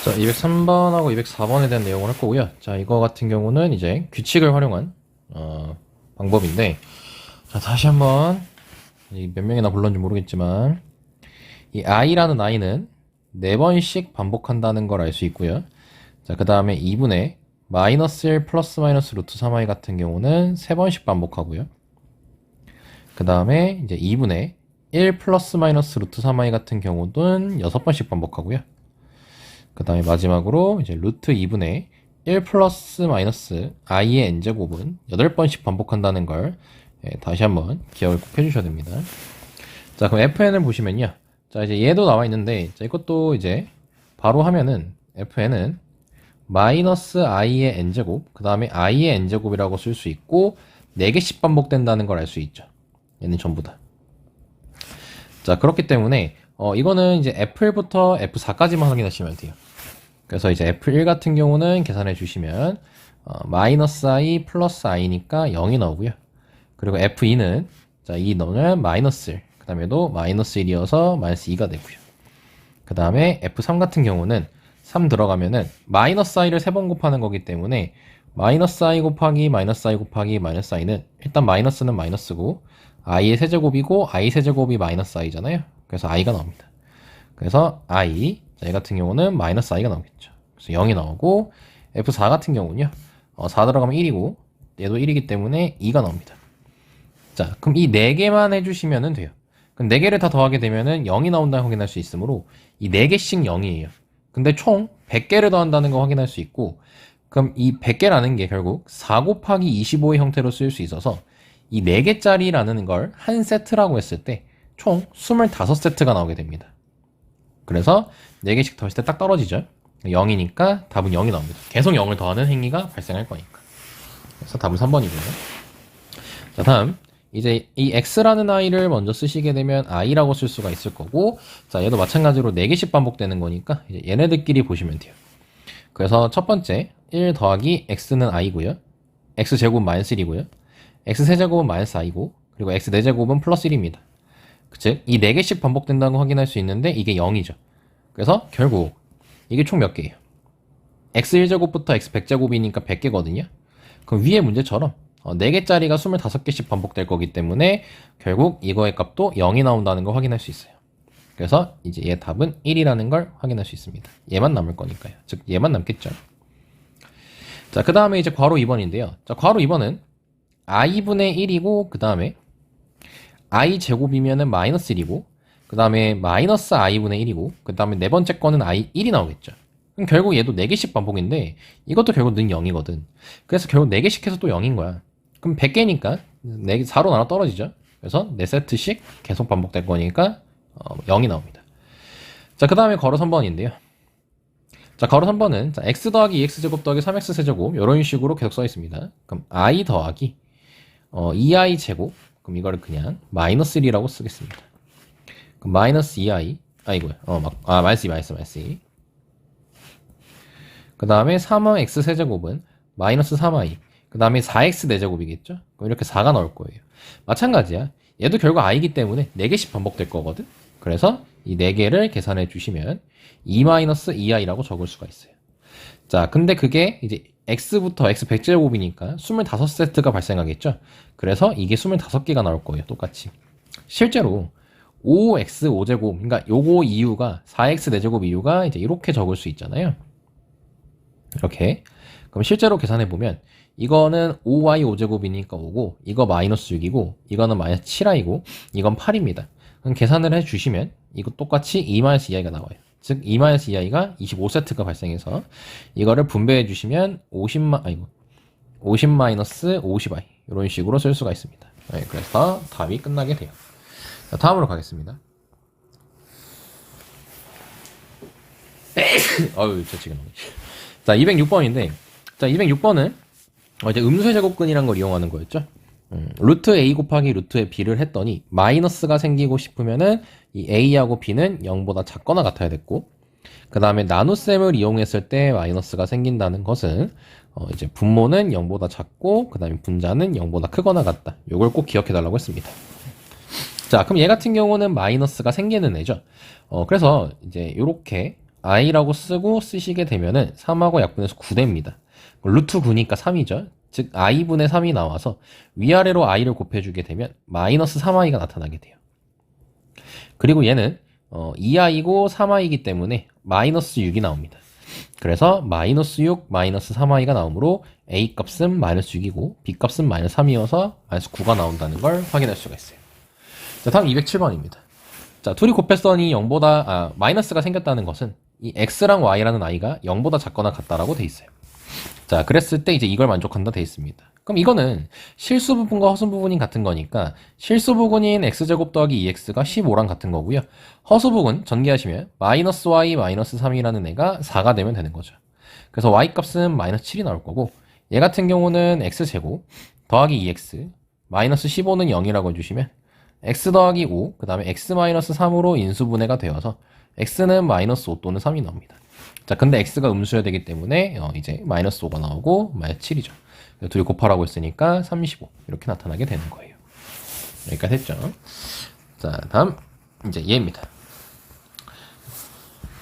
자, 203번하고 204번에 대한 내용을 할 거고요. 자, 이거 같은 경우는 이제 규칙을 활용한 방법인데, 자, 다시 한번 몇 명이나 불렀는지 모르겠지만 이 i라는 i는 4번씩 반복한다는 걸 알 수 있고요. 자, 그 다음에 2분의 마이너스 1 플러스 마이너스 루트 3i 같은 경우는 3번씩 반복하고요. 그 다음에 이제 2분의 1 플러스 마이너스 루트 3i 같은 경우는 6번씩 반복하고요. 그 다음에 마지막으로 이제 루트 2분의 1 플러스 마이너스 i의 n제곱은 8번씩 반복한다는 걸 다시 한번 기억을 꼭 해주셔야 됩니다. 자, 그럼 fn을 보시면요. 자, 이제 얘도 나와 있는데, 자, 이것도 이제 바로 하면은 fn은 마이너스 i의 n제곱, 그 다음에 i의 n제곱이라고 쓸 수 있고, 4개씩 반복된다는 걸 알 수 있죠. 얘는 전부 다. 자, 그렇기 때문에 이거는 이제 F1부터 F4까지만 확인하시면 돼요. 그래서 이제 F1 같은 경우는 계산해 주시면 마이너스 i 플러스 i니까 0이 나오고요. 그리고 F2는 자, 이 너는 마이너스 1, 그 다음에도 마이너스 1이어서 마이너스 2가 되고요. 그 다음에 F3 같은 경우는 3 들어가면은 마이너스 i를 3번 곱하는 거기 때문에 마이너스 i 곱하기 마이너스 i 곱하기 마이너스 i는 일단 마이너스는 마이너스고 i의 세제곱이고 i 세제곱이 마이너스 i잖아요. 그래서 i가 나옵니다. 그래서 i, 자, 얘 같은 경우는 마이너스 i가 나오겠죠. 그래서 0이 나오고 F4 같은 경우는요. 4 들어가면 1이고 얘도 1이기 때문에 2가 나옵니다. 자, 그럼 이 4개만 해주시면 돼요. 그럼 4개를 다 더하게 되면은 0이 나온다는 확인할 수 있으므로 이 4개씩 0이에요. 근데 총 100개를 더한다는 거 확인할 수 있고, 그럼 이 100개라는 게 결국 4 곱하기 25의 형태로 쓰일 수 있어서 이 4개짜리라는 걸 한 세트라고 했을 때 총 25세트가 나오게 됩니다. 그래서 4개씩 더했을 때 딱 떨어지죠. 0이니까 답은 0이 나옵니다. 계속 0을 더하는 행위가 발생할 거니까. 그래서 답은 3번이고요. 자, 다음 이제 이 x라는 i를 먼저 쓰시게 되면 i라고 쓸 수가 있을 거고, 자, 얘도 마찬가지로 4개씩 반복되는 거니까 이제 얘네들끼리 보시면 돼요. 그래서 첫 번째 1 더하기 x는 i고요. x제곱은 마이너스 1이고요. x세제곱은 마이너스 i고, 그리고 x4제곱은 플러스 1입니다. 즉, 이 4개씩 반복된다는 거 확인할 수 있는데 이게 0이죠. 그래서 결국 이게 총 몇 개예요? x1제곱부터 x100제곱이니까 100개거든요. 그럼 위에 문제처럼 4개짜리가 25개씩 반복될 거기 때문에 결국 이거의 값도 0이 나온다는 걸 확인할 수 있어요. 그래서 이제 얘 답은 1이라는 걸 확인할 수 있습니다. 얘만 남을 거니까요. 즉 얘만 남겠죠. 자, 그 다음에 이제 괄호 2번인데요. 자, 괄호 2번은 i분의 1이고, 그 다음에 i 제곱이면은 마이너스 1이고, 그 다음에 마이너스 i분의 1이고, 그 다음에 네 번째 거는 i 1이 나오겠죠. 그럼 결국 얘도 4개씩 반복인데 이것도 결국 는 0이거든. 그래서 결국 4개씩 해서 또 0인 거야. 그럼 100개니까 4개 4로 나눠 떨어지죠. 그래서 4세트씩 계속 반복될 거니까 0이 나옵니다. 자, 그 다음에 괄호 3번인데요. 자, 괄호 3번은 자, x 더하기 2x제곱 더하기 3x 세제곱 이런 식으로 계속 써 있습니다. 그럼 i 더하기 2i 제곱, 그럼 이거를 그냥 마이너스 1이라고 쓰겠습니다. 그럼 마이너스 2i, 아이고요. 마이너스 2, 마이너스 2. 그 다음에 3의 x 세제곱은 마이너스 3i, 그 다음에 4x 4제곱이겠죠? 그럼 이렇게 4가 나올 거예요. 마찬가지야. 얘도 결국 i이기 때문에 4개씩 반복될 거거든. 그래서 이 4개를 계산해 주시면 2-2i라고 적을 수가 있어요. 자, 근데 그게 이제 x부터 x 100제곱이니까 25세트가 발생하겠죠? 그래서 이게 25개가 나올 거예요. 똑같이. 실제로 5x 5제곱, 그러니까 요거 이유가 4x 4제곱 이유가 이제 이렇게 적을 수 있잖아요. 이렇게. 그럼 실제로 계산해보면 이거는 5y 5제곱이니까 5고, 이거 마이너스 6이고, 이거는 마이너스 7i고, 이건 8입니다. 그럼 계산을 해주시면 이거 똑같이 2-2i가 나와요. 즉 2-2i가 25세트가 발생해서 이거를 분배해주시면 50 마이너스 50i 이런 식으로 쓸 수가 있습니다. 네, 그래서 답이 끝나게 돼요. 자, 다음으로 가겠습니다. 어휴, 저 지금. 자, 206번인데, 자, 206번은 이제 음수의 제곱근이란 걸 이용하는 거였죠. 루트 a 곱하기 루트의 b를 했더니 마이너스가 생기고 싶으면은 이 a하고 b는 0보다 작거나 같아야 됐고, 그 다음에 나눗셈을 이용했을 때 마이너스가 생긴다는 것은 이제 분모는 0보다 작고, 그 다음에 분자는 0보다 크거나 같다. 요걸 꼭 기억해 달라고 했습니다. 자, 그럼 얘 같은 경우는 마이너스가 생기는 애죠. 그래서 이제 요렇게 i라고 쓰고 쓰시게 되면은 3하고 약분해서 9됩니다. 루트 9니까 3이죠. 즉 i분의 3이 나와서 위아래로 i를 곱해주게 되면 마이너스 3i가 나타나게 돼요. 그리고 얘는 2i고 3i이기 때문에 마이너스 6이 나옵니다. 그래서 마이너스 6, 마이너스 3i가 나오므로 a 값은 마이너스 6이고 b 값은 마이너스 3이어서 마이너스 9가 나온다는 걸 확인할 수가 있어요. 자, 다음 207번입니다. 자, 둘이 곱했더니 마이너스가 생겼다는 것은 이 x랑 y라는 i가 0보다 작거나 같다라고 돼 있어요. 자, 그랬을 때 이제 이걸 만족한다 돼 있습니다. 그럼 이거는 실수 부분과 허수 부분이 같은 거니까 실수 부분인 x제곱 더하기 2x가 15랑 같은 거고요. 허수 부분 전개하시면 마이너스 y 마이너스 3이라는 애가 4가 되면 되는 거죠. 그래서 y 값은 마이너스 7이 나올 거고 얘 같은 경우는 x제곱 더하기 2x 마이너스 15는 0이라고 해주시면 x 더하기 5 그 다음에 x 마이너스 3으로 인수분해가 되어서 x는 마이너스 5 또는 3이 나옵니다. 자, 근데 x가 음수여야 되기 때문에 이제 마이너스 5가 나오고 마이너스 7이죠. 둘이 곱하라고 했으니까 35 이렇게 나타나게 되는 거예요. 여기까지 했죠. 자, 다음 이제 얘입니다.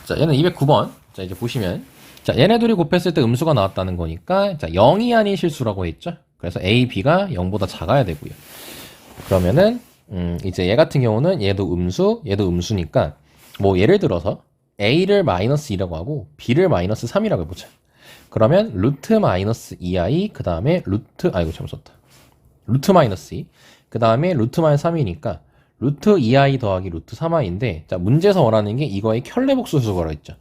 자, 얘는 209번. 자, 이제 보시면 자, 얘네 둘이 곱했을 때 음수가 나왔다는 거니까 자, 0이 아닌 실수라고 했죠. 그래서 a, b가 0보다 작아야 되고요. 그러면은 이제 얘 같은 경우는 얘도 음수, 얘도 음수니까 뭐 예를 들어서 a를 마이너스 2라고 하고 b를 마이너스 3이라고 해보자. 그러면 루트 마이너스 2i 그 다음에 루트 잘못 썼다. 루트 마이너스 2 그 다음에 루트 마이너스 3이니까 루트 2i 더하기 루트 3i인데 자, 문제에서 원하는 게 이거의 켤레복수 수거라 했죠.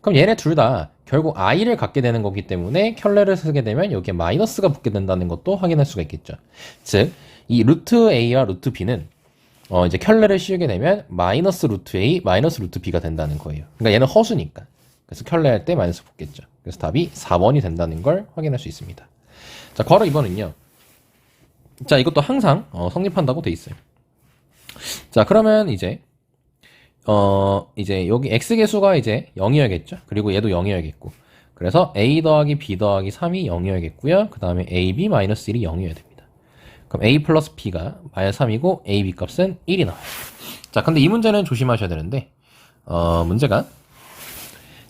그럼 얘네 둘 다 결국 i를 갖게 되는 거기 때문에 켤레를 쓰게 되면 여기에 마이너스가 붙게 된다는 것도 확인할 수가 있겠죠. 즉 이 루트 a와 루트 b는 이제 켤레를 씌우게 되면 마이너스 루트 a 마이너스 루트 b가 된다는 거예요. 그러니까 얘는 허수니까. 그래서 켤레 할 때 마이너스 붙겠죠. 그래서 답이 4번이 된다는 걸 확인할 수 있습니다. 자, 괄호 2번은요. 자, 이것도 항상 성립한다고 돼 있어요. 자, 그러면 이제 여기 x 개수가 이제 0이어야겠죠. 그리고 얘도 0이어야겠고. 그래서 a 더하기 b 더하기 3이 0이어야겠고요. 그 다음에 ab 마이너스 1이 0이어야 됩니다. 그럼 a 플러스 b가 마이너스 3이고 ab 값은 1이 나와요. 자, 근데 이 문제는 조심하셔야 되는데 문제가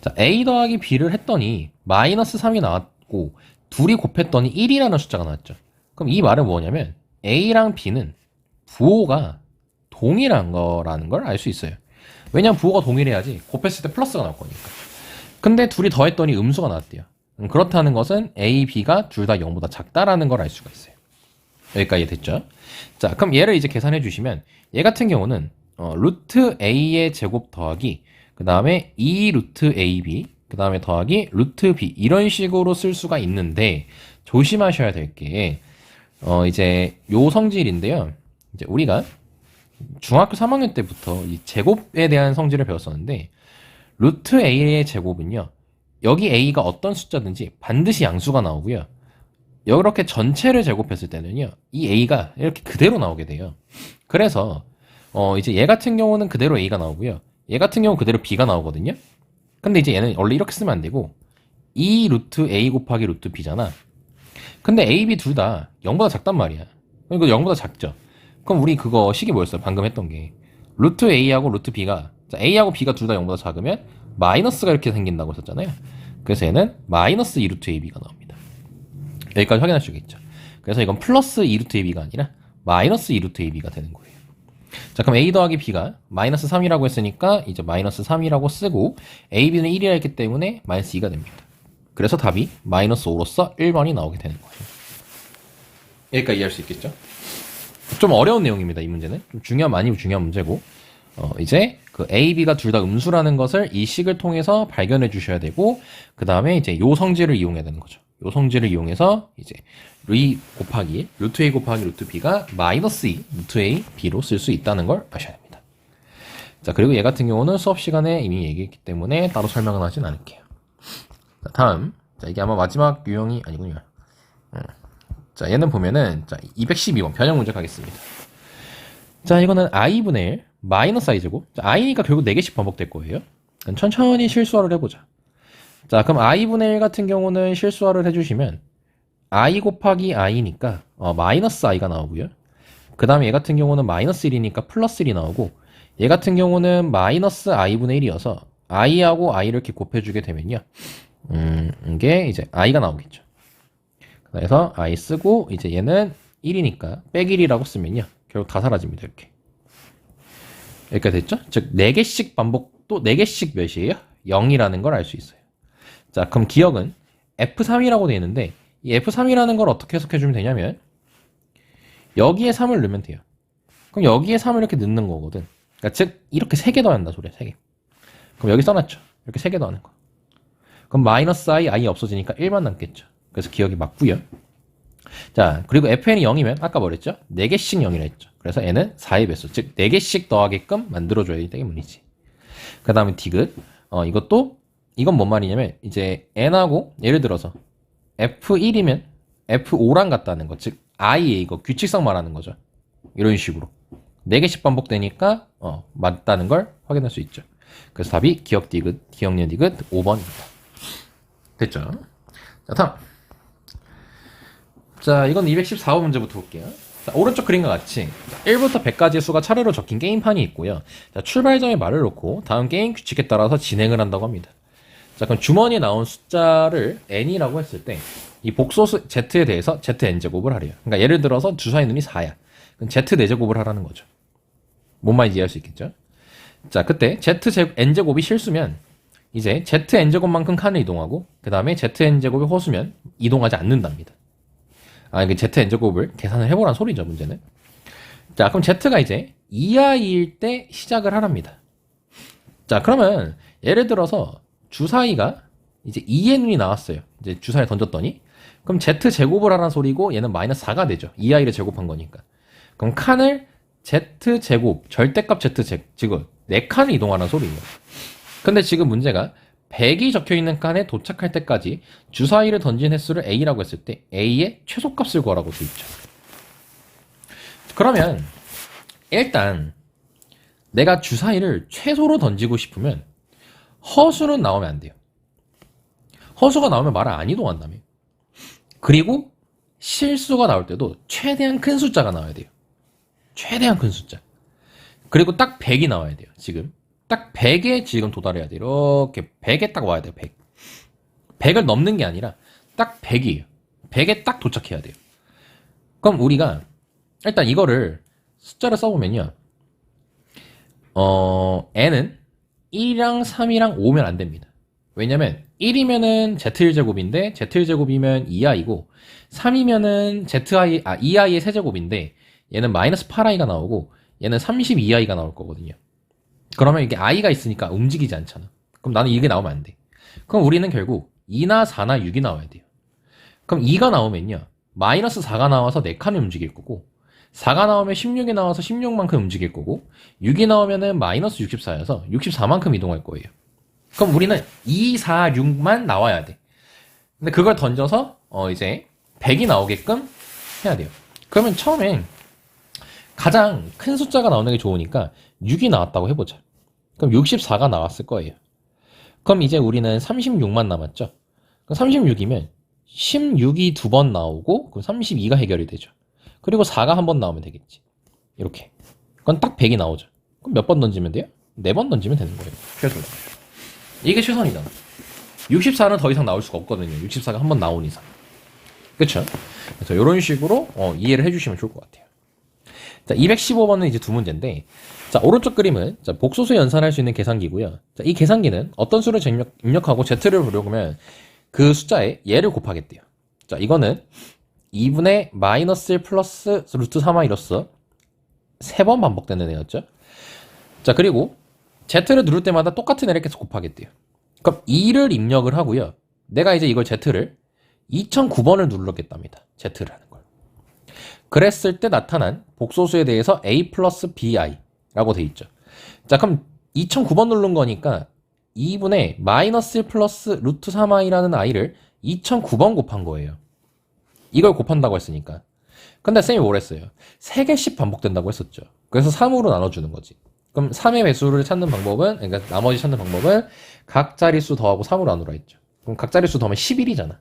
자, a 더하기 b를 했더니 마이너스 3이 나왔고 둘이 곱했더니 1이라는 숫자가 나왔죠. 그럼 이 말은 뭐냐면 a랑 b는 부호가 동일한 거라는 걸 알 수 있어요. 왜냐면 부호가 동일해야지 곱했을 때 플러스가 나올 거니까. 근데 둘이 더했더니 음수가 나왔대요. 그렇다는 것은 a, b가 둘 다 0보다 작다라는 걸 알 수가 있어요. 여기까지 됐죠? 자, 그럼 얘를 이제 계산해 주시면 얘 같은 경우는 루트 a의 제곱 더하기 그 다음에 2 루트 ab 그 다음에 더하기 루트 b 이런 식으로 쓸 수가 있는데 조심하셔야 될 게 이제 요 성질인데요. 이제 우리가 중학교 3학년 때부터 이 제곱에 대한 성질을 배웠었는데 루트 a의 제곱은요. 여기 a가 어떤 숫자든지 반드시 양수가 나오고요. 이렇게 전체를 제곱했을 때는요. 이 a가 이렇게 그대로 나오게 돼요. 그래서 이제 얘 같은 경우는 그대로 a가 나오고요. 얘 같은 경우는 그대로 b가 나오거든요. 근데 이제 얘는 원래 이렇게 쓰면 안 되고 2 루트 a 곱하기 루트 b잖아. 근데 a, b 둘 다 0보다 작단 말이야. 이거 0보다 작죠. 그럼 우리 그거 식이 뭐였어요? 방금 했던 게 루트 a하고 루트 b가 a하고 b가 둘 다 0보다 작으면 마이너스가 이렇게 생긴다고 했었잖아요. 그래서 얘는 마이너스 2 루트 ab가 나옵니다. 여기까지 확인할 수가 있죠. 그래서 이건 플러스 2 루트 ab가 아니라 마이너스 2 루트 ab가 되는 거예요. 자, 그럼 a 더하기 b가 마이너스 3이라고 했으니까 이제 마이너스 3이라고 쓰고 ab는 1이라 했기 때문에 마이너스 2가 됩니다. 그래서 답이 마이너스 5로서 1번이 나오게 되는 거예요. 여기까지 이해할 수 있겠죠? 좀 어려운 내용입니다. 이 문제는 좀 많이 중요한 문제고 이제 그 a, b가 둘 다 음수라는 것을 이 식을 통해서 발견해 주셔야 되고 그 다음에 이제 요 성질을 이용해야 되는 거죠. 요 성질을 이용해서 이제 루트 a 곱하기 루트 b가 마이너스 2 루트 a b로 쓸 수 있다는 걸 아셔야 됩니다. 자, 그리고 얘 같은 경우는 수업 시간에 이미 얘기했기 때문에 따로 설명은 하진 않을게요. 자, 다음. 자, 이게 아마 마지막 유형이 아니군요. 자, 얘는 보면은 자, 212번 변형 문제 가겠습니다. 자, 이거는 i분의 1 마이너스 i제곱. 자, i니까 결국 4개씩 반복될 거예요. 천천히 실수화를 해보자. 자, 그럼 i분의 1 같은 경우는 실수화를 해주시면 i 곱하기 i니까 마이너스 i가 나오고요. 그 다음에 얘 같은 경우는 마이너스 1이니까 플러스 1이 나오고 얘 같은 경우는 마이너스 i분의 1이어서 i하고 i를 이렇게 곱해주게 되면요. 이게 이제 i가 나오겠죠. 그래서 i 쓰고 이제 얘는 1이니까 백 1이라고 쓰면요. 결국 다 사라집니다. 이렇게. 여기까지 됐죠? 즉 4개씩 반복 또 4개씩 몇이에요? 0이라는 걸 알 수 있어요. 자, 그럼 기억은 F3이라고 되어 있는데 이 F3이라는 걸 어떻게 해석해주면 되냐면 여기에 3을 넣으면 돼요. 그럼 여기에 3을 이렇게 넣는 거거든. 그러니까 즉 이렇게 3개 더한다 소리야. 3개. 그럼 여기 써놨죠. 이렇게 3개 더하는 거. 그럼 마이너스 i 없어지니까 1만 남겠죠. 그래서 기억이 맞고요. 자, 그리고 fn이 0이면 아까 뭐랬죠? 4개씩 0이라 했죠. 그래서 n은 4의 배수, 즉 4개씩 더하게끔 만들어줘야 되기 때문이지. 그 다음에 디귿. 이것도 이건 뭔 말이냐면 이제 n하고 예를 들어서 f1이면 f5랑 같다는 거. 즉 i의 이거 규칙상 말하는 거죠. 이런 식으로 4개씩 반복되니까 맞다는 걸 확인할 수 있죠. 그래서 답이 기억 디귿, 기억년 디귿 5번입니다. 됐죠? 자, 다음. 자, 이건 214번 문제부터 볼게요. 자, 오른쪽 그림과 같이 1부터 100까지의 수가 차례로 적힌 게임판이 있고요. 자, 출발점에 말을 놓고 다음 게임 규칙에 따라서 진행을 한다고 합니다. 자, 그럼 주머니에 나온 숫자를 n이라고 했을 때 이 복소수 z에 대해서 zn제곱을 하래요. 그러니까 예를 들어서 주사위 눈이 4야. 그럼 z 4제곱을 하라는 거죠. 뭔 말인지 이해할 수 있겠죠? 자, 그때 n제곱이 실수면 이제 zn제곱만큼 칸을 이동하고 그 다음에 zn제곱이 허수면 이동하지 않는답니다. 이게 zn제곱을 계산을 해보란 소리죠, 문제는. 자, 그럼 z가 이제 2i일 때 시작을 하랍니다. 자, 그러면 예를 들어서 주사위가 이제 2의 눈이 나왔어요. 이제 주사위를 던졌더니 그럼 z제곱을 하란 소리고 얘는 마이너스 4가 되죠. 2i를 제곱한 거니까. 그럼 칸을 z제곱, 절대값 z제곱, 지금 4칸을 이동하라는 소리예요. 근데 지금 문제가 100이 적혀있는 칸에 도착할 때까지 주사위를 던진 횟수를 a라고 했을 때 a의 최소값을 구하라고 돼 있죠. 그러면 일단 내가 주사위를 최소로 던지고 싶으면 허수는 나오면 안 돼요. 허수가 나오면 말을 안 이동한다며. 그리고 실수가 나올 때도 최대한 큰 숫자가 나와야 돼요. 최대한 큰 숫자. 그리고 딱 100이 나와야 돼요. 지금 딱 100에 지금 도달해야 돼요. 이렇게 100에 딱 와야 돼요. 100. 100을 넘는 게 아니라 딱 100이에요. 100에 딱 도착해야 돼요. 그럼 우리가 일단 이거를 숫자를 써보면요. n은 1이랑 3이랑 5면 안 됩니다. 왜냐면 1이면은 z1제곱인데 z1제곱이면 2i고 3이면은 2i의 세제곱인데 얘는 마이너스 8i가 나오고 얘는 32i가 나올 거거든요. 그러면 이게 i가 있으니까 움직이지 않잖아. 그럼 나는 이게 나오면 안 돼. 그럼 우리는 결국 2나 4나 6이 나와야 돼요. 그럼 2가 나오면요. 마이너스 4가 나와서 4칸이 움직일 거고 4가 나오면 16이 나와서 16만큼 움직일 거고 6이 나오면은 마이너스 64여서 64만큼 이동할 거예요. 그럼 우리는 2, 4, 6만 나와야 돼. 근데 그걸 던져서 이제 100이 나오게끔 해야 돼요. 그러면 처음엔 가장 큰 숫자가 나오는 게 좋으니까 6이 나왔다고 해보자. 그럼 64가 나왔을 거예요. 그럼 이제 우리는 36만 남았죠. 그럼 36이면 16이 2번 나오고 그럼 32가 해결이 되죠. 그리고 4가 한 번 나오면 되겠지. 이렇게. 그건 딱 100이 나오죠. 그럼 몇 번 던지면 돼요? 4번 던지면 되는 거예요. 최소. 이게 최선이다. 64는 더 이상 나올 수가 없거든요. 64가 한 번 나온 이상. 그쵸? 그래서 이런 식으로 이해를 해주시면 좋을 것 같아요. 자, 215번은 이제 두 문제인데, 자, 오른쪽 그림은 자, 복소수 연산할 수 있는 계산기고요. 자, 이 계산기는 어떤 수를 입력하고 z를 부르면 그 숫자에 얘를 곱하겠대요. 자, 이거는 2분의 마이너스 1 플러스 루트 3i로서 3번 반복되는 애였죠. 자, 그리고 z를 누를 때마다 똑같은 애를 계속 곱하겠대요. 그럼 2를 입력을 하고요. 내가 이제 이걸 z를 2009번을 누르겠답니다. z를 하는 걸. 그랬을 때 나타난 복소수에 대해서 a 플러스 bi라고 돼 있죠. 자, 그럼 2009번 누른 거니까 2분의 마이너스 1 플러스 루트 3i라는 i를 2009번 곱한 거예요. 이걸 곱한다고 했으니까. 근데 쌤이 뭘 했어요? 3개씩 반복된다고 했었죠. 그래서 3으로 나눠주는 거지. 그럼 3의 배수를 찾는 방법은, 그러니까 나머지 찾는 방법은 각 자릿수 더하고 3으로 나누라 했죠. 그럼 각 자릿수 더하면 11이잖아.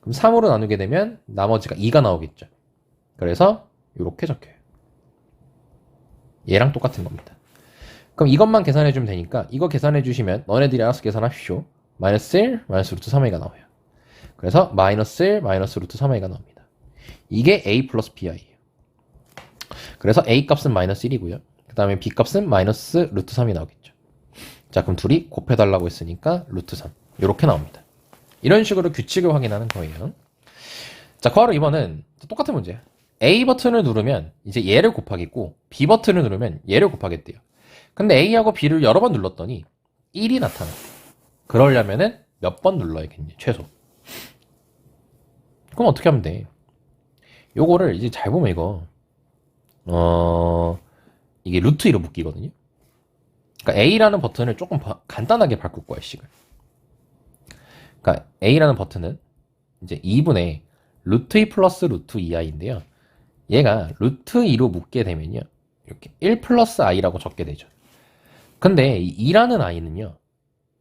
그럼 3으로 나누게 되면 나머지가 2가 나오겠죠. 그래서 이렇게 적혀요. 얘랑 똑같은 겁니다. 그럼 이것만 계산해 주면 되니까 이거 계산해 주시면 너네들이 알아서 계산하십시오. 마이너스 1, 마이너스 루트 3a가 나와요. 그래서 마이너스 1, 마이너스 루트 3a가 나옵니다. 이게 a 플러스 bi예요. 그래서 a 값은 마이너스 1이고요. 그 다음에 b 값은 마이너스 루트 3이 나오겠죠. 자, 그럼 둘이 곱해달라고 했으니까 루트 3 이렇게 나옵니다. 이런 식으로 규칙을 확인하는 거예요. 자, 바로 이번은 똑같은 문제야. A 버튼을 누르면 이제 얘를 곱하겠고 B 버튼을 누르면 얘를 곱하겠대요. 근데 A하고 B를 여러 번 눌렀더니 1이 나타나. 그러려면은 몇 번 눌러야겠니? 최소. 그럼 어떻게 하면 돼? 요거를 이제 잘 보면 이거 이게 루트 2로 묶이거든요. 그러니까 A라는 버튼을 조금 간단하게 바꿀 거야, 식을. 그러니까 A라는 버튼은 이제 2분의 루트 2 플러스 루트 2i인데요. 얘가 루트 2로 묶게 되면요. 이렇게 1 플러스 i라고 적게 되죠. 근데 이 2라는 i는요.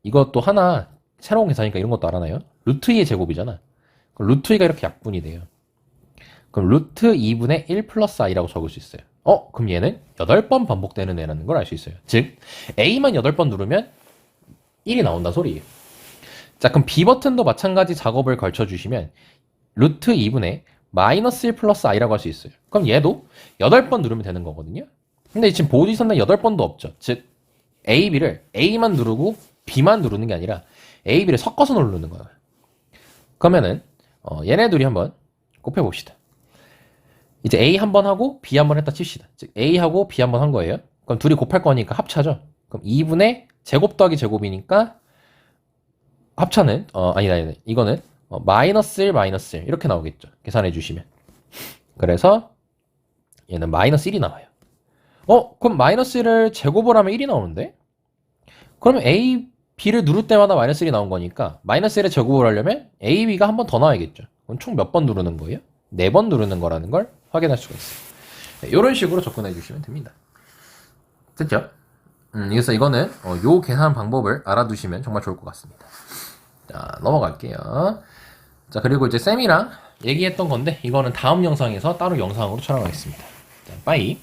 이것도 하나 새로운 계산이니까 이런 것도 알아나요? 루트 2의 제곱이잖아. 그럼 루트 2가 이렇게 약분이 돼요. 그럼 루트 2분의 1 플러스 i라고 적을 수 있어요. 그럼 얘는 8번 반복되는 애라는 걸 알 수 있어요. 즉 a만 8번 누르면 1이 나온다 소리예요. 자, 그럼 B 버튼도 마찬가지 작업을 걸쳐주시면 루트 2분의 마이너스 1 플러스 i라고 할 수 있어요. 그럼 얘도 8번 누르면 되는 거거든요. 근데 지금 보디선은 8번도 없죠. 즉 A, B를 A만 누르고 B만 누르는 게 아니라 A, B를 섞어서 누르는 거예요. 그러면은 얘네 둘이 한번 곱해봅시다. 이제 A 한 번 하고 B 한 번 했다 칩시다. 즉 A하고 B 한 번 한 거예요. 그럼 둘이 곱할 거니까 합차죠. 그럼 2분의 제곱 더하기 제곱이니까 합차는 아니다. 이거는 마이너스 1 마이너스 1 이렇게 나오겠죠. 계산해 주시면. 그래서 얘는 마이너스 1이 나와요. 그럼 마이너스 1을 제곱을 하면 1이 나오는데? 그러면 A, B를 누를 때마다 마이너스 1이 나온 거니까 마이너스 1의 제곱을 하려면 A, B가 한 번 더 나와야겠죠. 그럼 총 몇 번 누르는 거예요? 4번 누르는 거라는 걸 확인할 수가 있어요. 이런 식으로 접근해 주시면 됩니다. 됐죠? 그래서 이거는 요 계산 방법을 알아두시면 정말 좋을 것 같습니다. 자, 넘어갈게요. 자, 그리고 이제 쌤이랑 얘기했던 건데 이거는 다음 영상에서 따로 영상으로 촬영하겠습니다. 자, 빠이.